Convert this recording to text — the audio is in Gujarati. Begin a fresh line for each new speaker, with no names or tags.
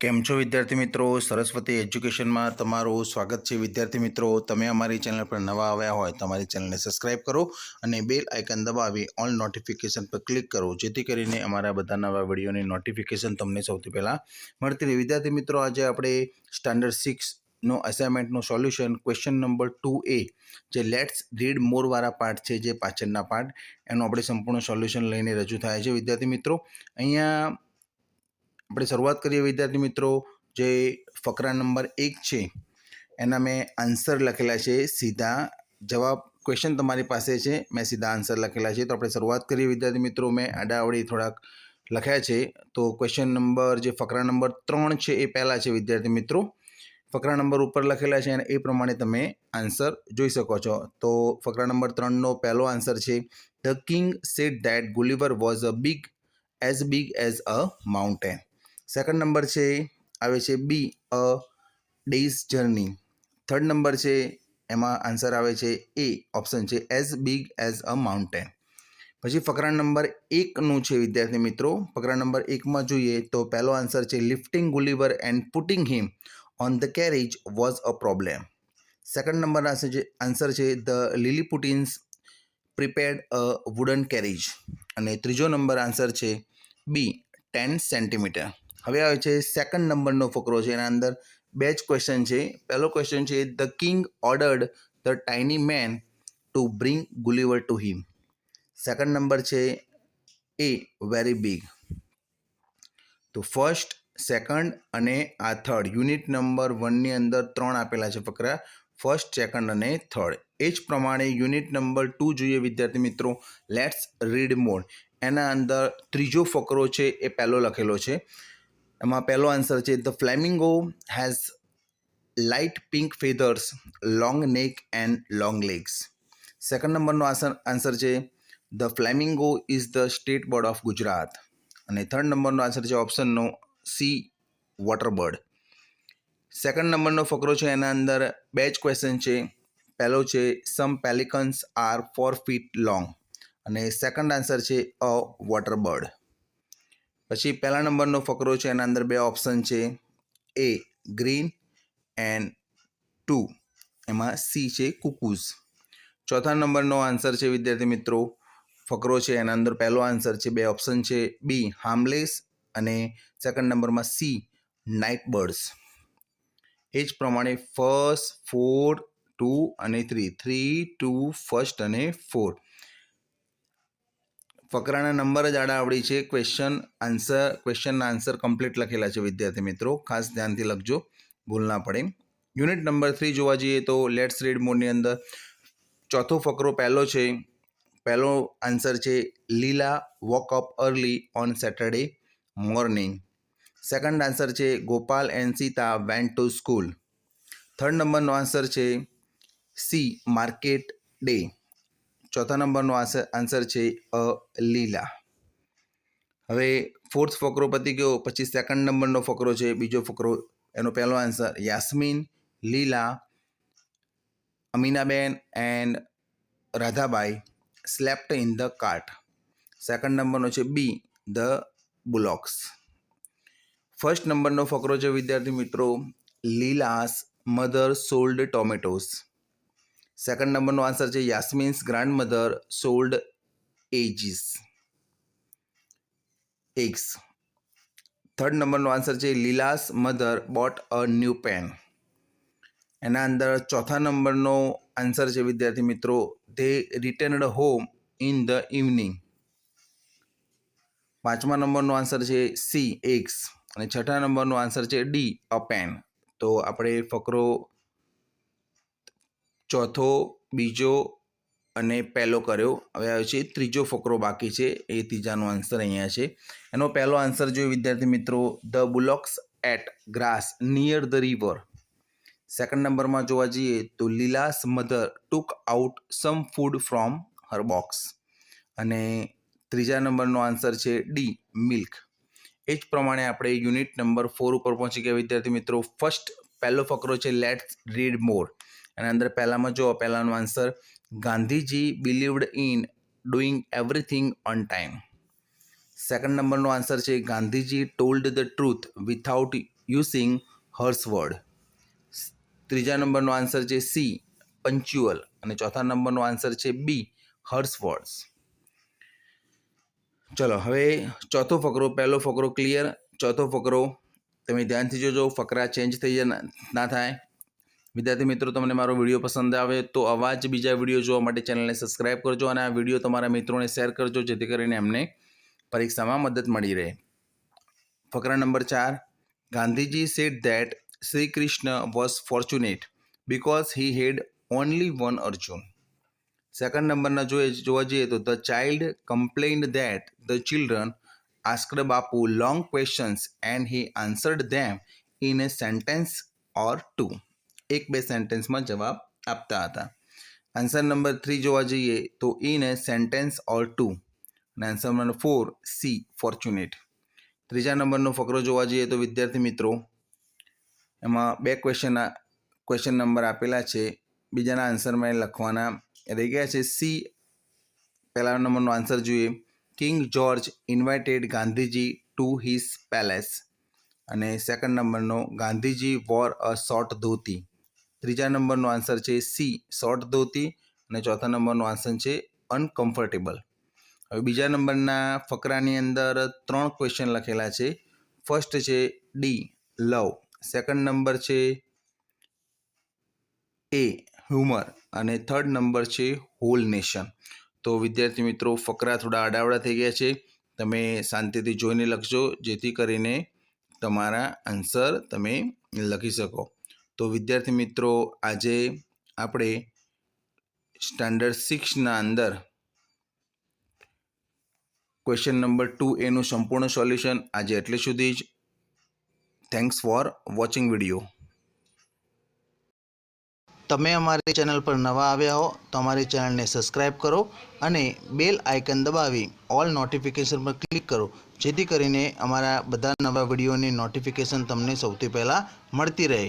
કેમ છો વિદ્યાર્થી મિત્રો? સરસ્વતી એજ્યુકેશનમાં તમારું સ્વાગત છે. વિદ્યાર્થી મિત્રો, તમે અમારી ચેનલ પર નવા આવ્યા હોય તો અમારી ચેનલને સબસ્ક્રાઇબ કરો અને બેલ આઇકન દબાવી ઓલ નોટિફિકેશન પર ક્લિક કરો, જેથી કરીને અમારા બધા નવા વિડીયોની નોટિફિકેશન તમને સૌથી પહેલાં મળતી રહે. વિદ્યાર્થી મિત્રો, આજે આપણે સ્ટાન્ડર્ડ 6નો અસાઇનમેન્ટનું સોલ્યુશન ક્વેશ્ચન નંબર 2A, જે લેટ્સ રીડ મોર વાળા પાર્ટ છે, જે પાછળના પાર્ટ, એનું આપણે સંપૂર્ણ સોલ્યુશન લઈને રજૂ થાય છે. વિદ્યાર્થી મિત્રો, અહીંયા આપણે શરૂઆત કરીએ. વિદ્યાર્થી મિત્રો, જે ફકરા નંબર 1 છે એના મેં આન્સર લખેલા છે. સીધા જવાબ ક્વેશ્ચન તમારી પાસે છે, મેં સીધા આન્સર લખેલા છે. તો આપણે શરૂઆત કરીએ. વિદ્યાર્થી મિત્રો, મેં આડાઅવળી થોડાક લખ્યા છે. તો ક્વેશ્ચન નંબર, જે ફકરા નંબર 3 છે એ પહેલાં છે. વિદ્યાર્થી મિત્રો, ફકરા નંબર ઉપર લખેલા છે અને એ પ્રમાણે તમે આન્સર જોઈ શકો છો. તો ફકરા નંબર 3નો પહેલો આન્સર છે, the king said that Gulliver was big as a mountain. Second number છે આવે છે B, a day's journey. Third number છે, એમાં આન્સર આવે છે એ, ઓપ્શન છે as big as a mountain. પછી ફકરા નંબર 1નું છે. વિદ્યાર્થી મિત્રો, ફકરા નંબર 1માં જોઈએ તો પહેલો આન્સર છે, lifting Gulliver and putting him on the carriage was a problem. Second number answer છે, the Lilliputians prepared a wooden carriage. અને ત્રીજો નંબર આન્સર છે બી, 10 સેન્ટીમીટર. હવે આવે છે સેકન્ડ નંબરનો ફકરો છે. એના અંદર બે જ ક્વેશ્ચન છે. પહેલો ક્વેશ્ચન છે, the king ordered the tiny men to bring Gulliver to him. Second number છે એ, વેરી બિગ. તો ફર્સ્ટ, સેકન્ડ અને આ થર્ડ, યુનિટ નંબર 1ની અંદર 3 આપેલા છે ફકરા, ફર્સ્ટ, સેકન્ડ અને થર્ડ. એ જ પ્રમાણે યુનિટ નંબર 2 જોઈએ. વિદ્યાર્થી મિત્રો, લેટ્સ રીડ મોર. એના અંદર ત્રીજો ફકરો છે એ પહેલો લખેલો છે. એમાં પહેલો આન્સર છે, the flamingo has light pink feathers, long neck and long legs. Second નંબરનો આન્સર છે, the flamingo is the state bird of Gujarat. અને થર્ડ નંબરનો આન્સર છે ઓપ્શનનો સી, વોટરબર્ડ. સેકન્ડ નંબરનો ફકરો છે, એના અંદર બે જ ક્વેશ્ચન છે. પહેલો છે, સમ પેલિકન્સ આર 4 feet લોંગ. અને સેકન્ડ આન્સર છે અ વોટરબર્ડ. પછી પહેલા નંબરનો ફકરો છે, એના અંદર બે ઓપ્શન છે, એ ગ્રીન એન્ડ 2, એમાં સી છે કુકુઝ. ચોથા નંબરનો આન્સર છે. વિદ્યાર્થી મિત્રો, ફકરો છે, એના અંદર પહેલો આન્સર છે, બે ઓપ્શન છે, બી હાર્મલેસ અને સેકન્ડ નંબરમાં સી, નાઇટ બર્ડ્સ. એ જ પ્રમાણે ફર્સ્ટ, 4, 2 અને 3, 3, 2, ફર્સ્ટ અને 4. ફકરાના નંબર જ આડાઅવળી છે. ક્વેશ્ચનના આન્સર કમ્પ્લીટ લખેલા છે. વિદ્યાર્થી મિત્રો, ખાસ ધ્યાનથી લખજો, ભૂલ ના પડે. યુનિટ નંબર 3 જોવા જઈએ તો લેટ્સ રીડ મોરની અંદર ચોથો ફકરો પહેલો છે. પહેલો આન્સર છે, Leela woke up early on Saturday morning. Second answer છે, Gopal and Sita went to school. Third નંબરનો આન્સર છે સી, માર્કેટ ડે. ચોથા નંબરનો આન્સર છે અ લીલા. હવે ફોર્થ ફકરો પતી ગયો. પછી સેકન્ડ નંબરનો ફકરો છે, બીજો ફકરો, એનો પહેલો answer, Yasmin, Leela, Aminaben and Radhabai slept in the cart. Second નંબરનો છે બી, ધ બુલોક્સ. ફર્સ્ટ નંબરનો ફકરો છે. વિદ્યાર્થી મિત્રો, Leela's mother sold tomatoes. Second નંબરનો આન્સર છે, Yasmin's grandmother sold eggs. Third નંબરનો આન્સર છે, Leela's mother bought a new pen. એના અંદર ચોથા નંબરનો આન્સર છે. વિદ્યાર્થી મિત્રો, they returned home in the evening. પાંચમા નંબરનો આન્સર છે સી, એગ્સ. અને છઠ્ઠા નંબરનો આન્સર છે ડી, અ પેન. તો આપણે ફકરો ચોથો, બીજો અને પહેલો કર્યો. હવે આવે છે ત્રીજો ફકરો બાકી છે. એ ત્રીજાનો આન્સર અહીંયા છે. એનો પહેલો આન્સર જોઈએ. વિદ્યાર્થી મિત્રો, the bullocks ate grass near the river. Second નંબરમાં જોવા જઈએ તો Leela's mother took out some food from her box. અને ત્રીજા નંબરનો આન્સર છે ડી, મિલ્ક. એ જ પ્રમાણે આપણે યુનિટ નંબર 4 ઉપર પહોંચી ગયા. વિદ્યાર્થી મિત્રો, ફર્સ્ટ પહેલો ફકરો છે, લેટ્સ રીડ મોર. એના અંદર પહેલામાં જો પહેલાનો answer, Gandhiji believed in doing everything on time. Second નંબરનો આન્સર છે, Gandhiji told the truth without using hers word. ત્રીજા નંબરનો આન્સર છે સી પંચ્યુઅલ અને ચોથા નંબરનો આન્સર છે બી હર્સ વર્ડ્સ. ચલો હવે ચોથો ફકરો, પહેલો ફકરો ક્લિયર. ચોથો ફકરો તમે ધ્યાનથી જોજો, ફકરા ચેન્જ થઈ ના થાય. વિદ્યાર્થી મિત્રો, તમને મારો વિડીયો પસંદ આવે તો આવા જ બીજા વિડીયો જોવા માટે ચેનલને સબસ્ક્રાઇબ કરજો અને આ વિડીયો તમારા મિત્રોને શેર કરજો, જેથી કરીને એમને પરીક્ષામાં મદદ મળી રહે. ફકરા number 4, Gandhiji said that Shri Krishna was fortunate because he had only one Arjun. Second નંબરના જોવા જઈએ તો the child complained that the children asked Bapu long questions and he answered them in a sentence or two. 1-2 સેન્ટેન્સમાં જવાબ આપતા હતા. આન્સર નંબર 3 જોવા જઈએ તો in a sentence or two અને આન્સર નંબર 4 સી ફોર્ચ્યુનેટ. ત્રીજા નંબરનો ફકરો જોવા જઈએ તો વિદ્યાર્થી મિત્રો એમાં 2 ક્વેશ્ચન નંબર આપેલા છે, બીજાના આન્સરમાં લખવાના રહી ગયા છે. સી પહેલા નંબરનો આન્સર જોઈએ, king George invited Gandhiji to his palace અને સેકન્ડ નંબરનો ગાંધીજી વોર અ શોર્ટ ધોતી. ત્રીજા નંબરનો આન્સર છે સી શોર્ટ ધોતી અને ચોથા નંબરનો આન્સર છે અનકમ્ફર્ટેબલ. હવે બીજા નંબરના ફકરાની અંદર 3 ક્વેશ્ચન લખેલા છે. ફર્સ્ટ છે ડી લવ, સેકન્ડ નંબર છે એ હ્યુમર અને થર્ડ નંબર છે હોલ નેશન. તો વિદ્યાર્થી મિત્રો, ફકરા થોડા આડાવડા થઈ ગયા છે, તમે શાંતિથી જોઈને લખજો, જેથી કરીને તમારા આન્સર તમે લખી શકો. તો વિદ્યાર્થી મિત્રો, આજે આપણે સ્ટાન્ડર્ડ 6ના અંદર ક્વેશ્ચન નંબર 2A નું સંપૂર્ણ સોલ્યુશન આજે એટલે સુધી જ. Thanks for watching video. તમે અમારી ચેનલ પર નવા આવ્યા હો તો અમારી ચેનલને સબસ્ક્રાઇબ કરો અને બેલ આઇકન દબાવી ઓલ નોટિફિકેશન પર ક્લિક કરો, જેથી કરીને અમારા બધા નવા વિડીયોની નોટિફિકેશન તમને સૌથી પહેલાં મળતી રહે.